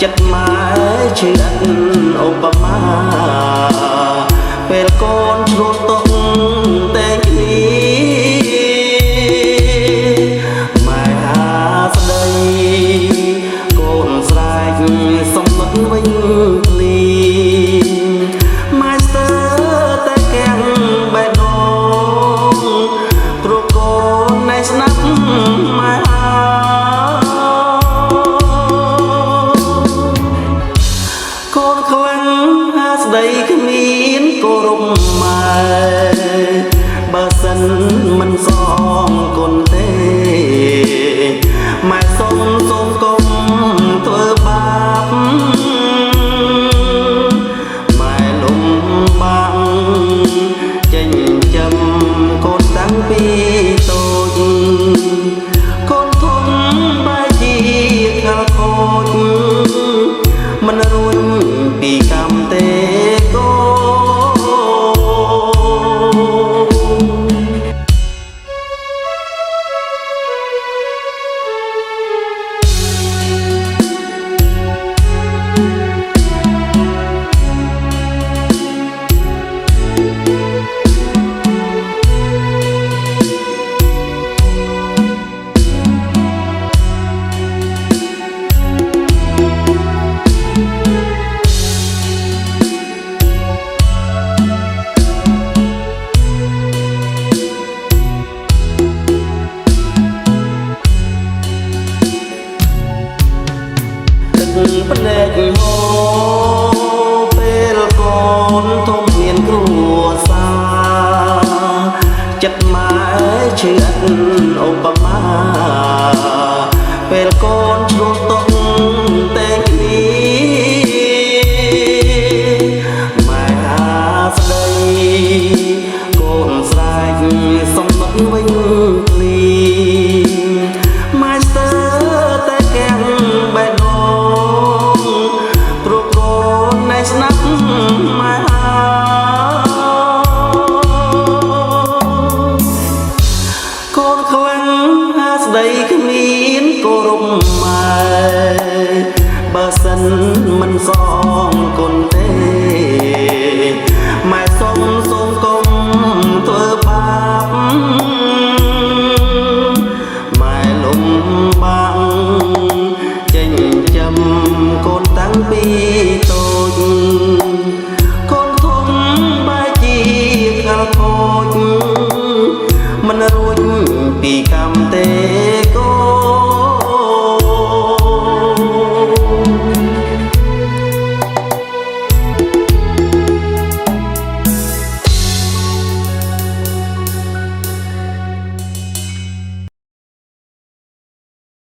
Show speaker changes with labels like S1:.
S1: ចិត្តម៉ែឈឺឧបមាពេលកូនឆ្លួតទុកតែគ្នាម៉ែហាស្ដីកូនស្រែកសំណត់វិញភ្លីម៉ែស្ទើតែកាំងបេះដូងព្រោះកូននៅស្នាប់ម៉ែកូនខ្លាំងហាស្ដីគ្មានគោរពម៉ែបើសិនមិនសងគុណទេម៉ែសូមកុំធ្វើបាបម៉ែលំបាំងចេញចាំកូនតាំងពីតូចកូនធំបែជាខលខូចមិនរួចពីកម្មទេកូភ្នែកហូរពេលកូនធំមានគ្រួសារចិត្តម៉ែឈឺឧបមាពេលកូនឆ្លួតទុកតែគ្នាម៉ែហាស្ដីកូនស្រែកសំណត់វិញភ្លីម៉ែស្ទើតែកាំងបេះដូងស្នាប់ម៉ែកូនខ្លាំងហាស្ដីគ្មានគោរពម៉ែបើសិនមិនសងគុណទេ